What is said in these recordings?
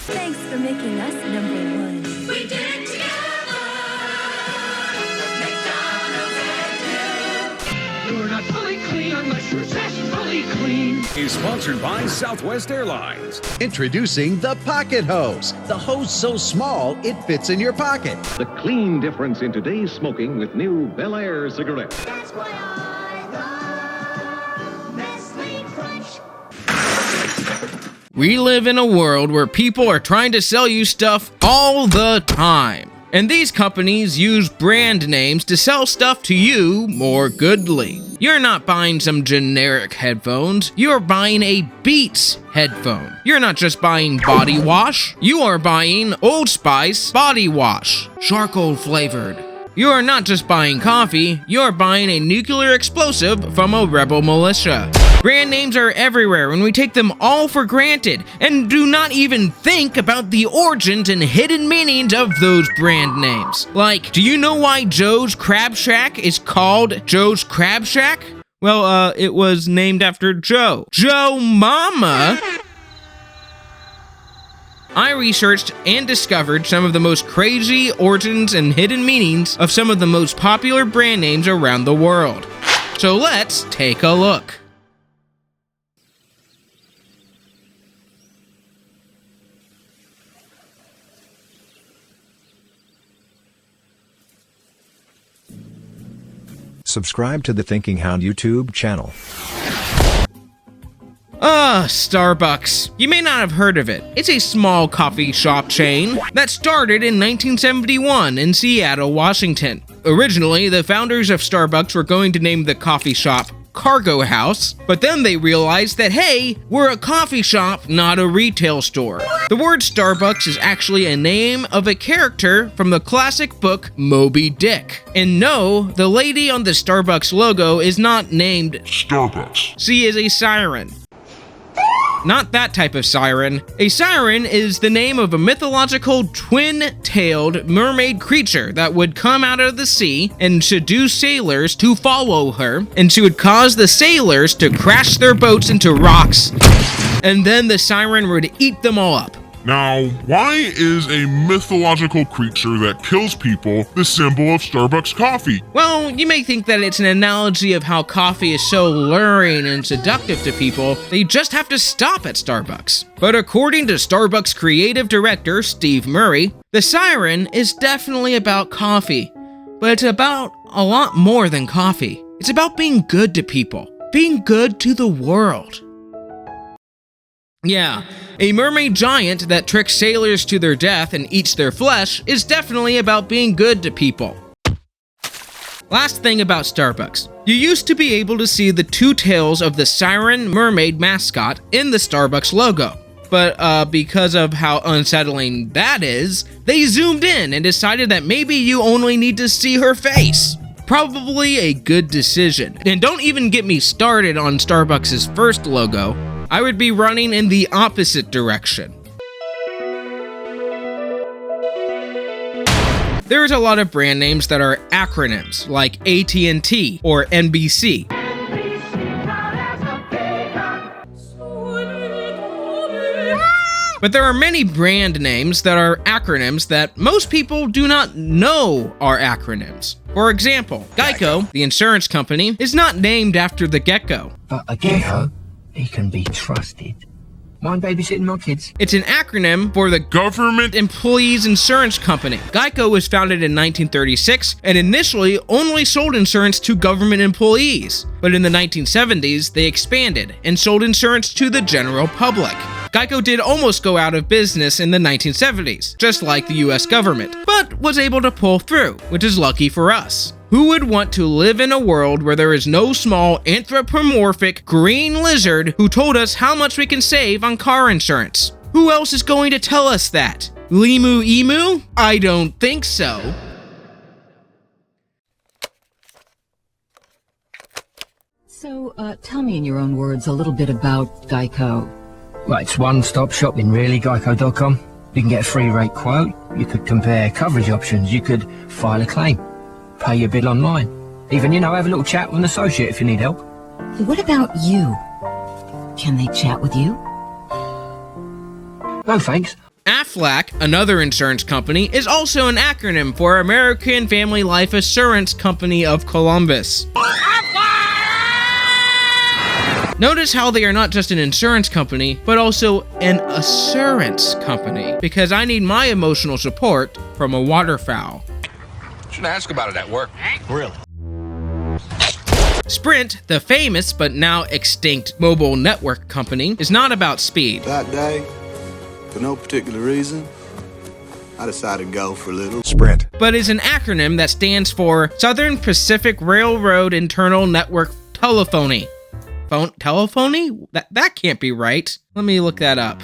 Thanks for making us #1. We did it together. McDonald's and you. You're not fully clean unless you're zestfully clean. Is sponsored by Southwest Airlines. Introducing the Pocket Hose. The hose so small, it fits in your pocket. The clean difference in today's smoking with new Bel-Air cigarettes. That's why I love Nestle Crunch. We live in a world where people are trying to sell you stuff all the time. And these companies use brand names to sell stuff to you more goodly. You're not buying some generic headphones, you're buying a Beats headphone. You're not just buying body wash, you are buying Old Spice body wash, charcoal flavored. You are not just buying coffee, you're buying a nuclear explosive from a rebel militia. Brand names are everywhere and we take them all for granted and do not even think about the origins and hidden meanings of those brand names. Like, do you know why Joe's Crab Shack is called Joe's Crab Shack? Well, it was named after Joe. Joe Mama! I researched and discovered some of the most crazy origins and hidden meanings of some of the most popular brand names around the world. So let's take a look. Subscribe to the Thinking Hound YouTube channel. Starbucks. You may not have heard of it. It's a small coffee shop chain that started in 1971 in Seattle, Washington. Originally, the founders of Starbucks were going to name the coffee shop Cargo House, but then they realized that, hey, we're a coffee shop, not a retail store. The word Starbucks is actually a name of a character from the classic book Moby Dick. And no, the lady on the Starbucks logo is not named Starbucks. She is a siren. Not that type of siren. A siren is the name of a mythological twin-tailed mermaid creature that would come out of the sea and seduce sailors to follow her, and she would cause the sailors to crash their boats into rocks, and then the siren would eat them all up. Now, why is a mythological creature that kills people the symbol of Starbucks coffee? Well, you may think that it's an analogy of how coffee is so luring and seductive to people, they just have to stop at Starbucks. But according to Starbucks creative director Steve Murray, the siren is definitely about coffee. But it's about a lot more than coffee. It's about being good to people, being good to the world. Yeah, a mermaid giant that tricks sailors to their death and eats their flesh is definitely about being good to people. Last thing about Starbucks. You used to be able to see the two tails of the siren mermaid mascot in the Starbucks logo. But because of how unsettling that is, they zoomed in and decided that maybe you only need to see her face. Probably a good decision. And don't even get me started on Starbucks' first logo. I would be running in the opposite direction. There's a lot of brand names that are acronyms, like AT&T or NBC. But there are many brand names that are acronyms that most people do not know are acronyms. For example, GEICO, the insurance company, is not named after the gecko. But a gecko, he can be trusted. Mind babysitting my kids? It's an acronym for the Government Employees Insurance Company. GEICO was founded in 1936 and initially only sold insurance to government employees. But in the 1970s, they expanded and sold insurance to the general public. GEICO did almost go out of business in the 1970s, just like the US government, but was able to pull through, which is lucky for us. Who would want to live in a world where there is no small anthropomorphic green lizard who told us how much we can save on car insurance? Who else is going to tell us that? Limu Emu? I don't think so. So, tell me in your own words a little bit about GEICO. Well, it's one-stop shopping, really, geico.com. You can get a free rate quote, you could compare coverage options, you could file a claim, pay your bill online, even, have a little chat with an associate if you need help. What about you? Can they chat with you? No thanks, AFLAC, another insurance company, is also an acronym for American Family Life Assurance Company of Columbus. Notice how they are not just an insurance company, but also an assurance company, because I need my emotional support from a waterfowl. Shouldn't ask about it at work. Really? Sprint, the famous but now extinct mobile network company, is not about speed. That day, for no particular reason, I decided to go for a little Sprint, but is an acronym that stands for Southern Pacific Railroad Internal Network Telephony. Telephony? That can't be right. Let me look that up.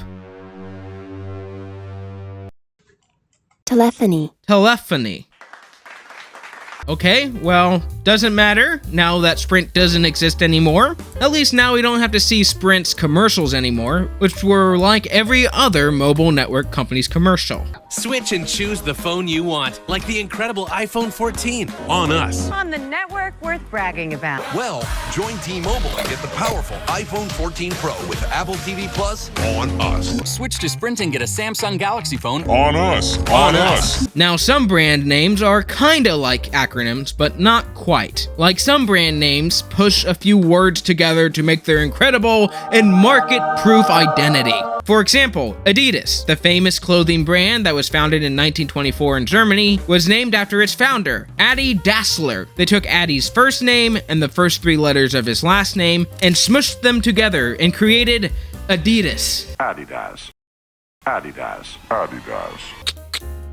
Telephony. Telephony. Okay, well, doesn't matter now that Sprint doesn't exist anymore. At least now we don't have to see Sprint's commercials anymore, which were like every other mobile network company's commercial. Switch and choose the phone you want, like the incredible iPhone 14, on us. On the network worth bragging about. Well, join T-Mobile and get the powerful iPhone 14 Pro with Apple TV Plus on us. Switch to Sprint and get a Samsung Galaxy phone on us. On us. Now, some brand names are kinda like acronyms, but not quite. Like some brand names push a few words together to make their incredible and market-proof identity. For example, Adidas, the famous clothing brand that was founded in 1924 in Germany, was named after its founder, Adi Dassler. They took Adi's first name and the first 3 letters of his last name and smushed them together and created Adidas. Adidas. Adidas. Adidas.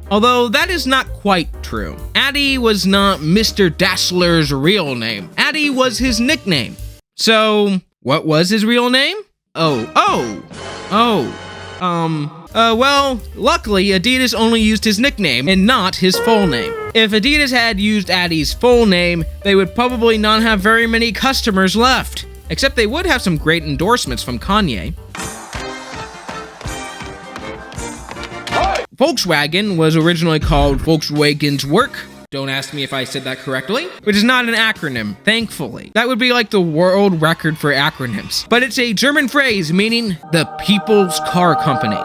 Although that is not quite true. Adi was not Mr. Dassler's real name. Adi was his nickname. So, what was his real name? Well, luckily Adidas only used his nickname and not his full name. If Adidas had used Adi's full name, they would probably not have very many customers left. Except they would have some great endorsements from Kanye. Volkswagen was originally called Volkswagen's Work. Don't ask me if I said that correctly, which is not an acronym, thankfully. That would be like the world record for acronyms. But it's a German phrase meaning the people's car company.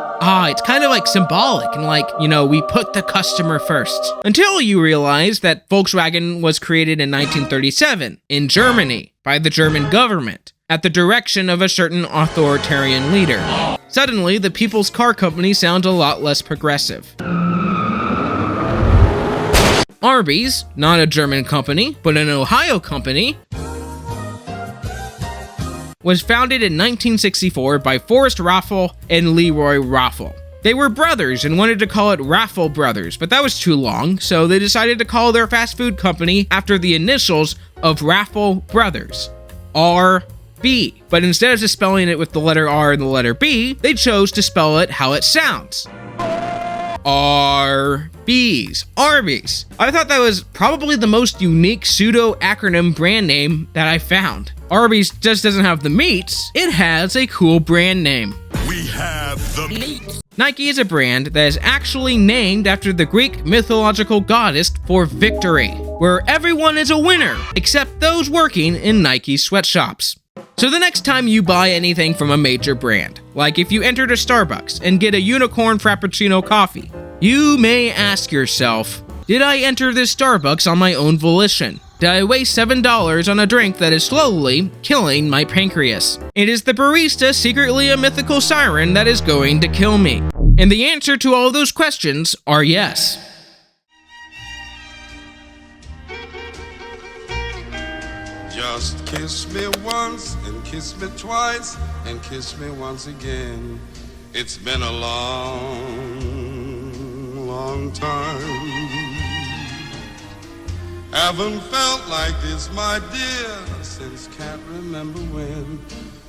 It's kind of like symbolic and like, we put the customer first. Until you realize that Volkswagen was created in 1937 in Germany by the German government at the direction of a certain authoritarian leader. Suddenly, the people's car company sounds a lot less progressive. ARBYS, not a German company, but an Ohio company, was founded in 1964 by Forrest Raffel and Leroy Raffel. They were brothers and wanted to call it Raffel Brothers, but that was too long, so they decided to call their fast food company after the initials of Raffel Brothers, R.B. But instead of just spelling it with the letter R and the letter B, they chose to spell it how it sounds. ARBYS. ARBYS. I thought that was probably the most unique pseudo-acronym brand name that I found. ARBYS just doesn't have the meats, it has a cool brand name. We have the meat. Nike is a brand that is actually named after the Greek mythological goddess for victory, where everyone is a winner, except those working in Nike sweatshops. So the next time you buy anything from a major brand, like if you entered a Starbucks and get a unicorn frappuccino coffee, you may ask yourself, did I enter this Starbucks on my own volition? Did I waste $7 on a drink that is slowly killing my pancreas? Is the barista secretly a mythical siren that is going to kill me? And the answer to all those questions are yes. Just kiss me once and kiss me twice and kiss me once again. It's been a long, long time. Haven't felt like this, my dear, since can't remember when.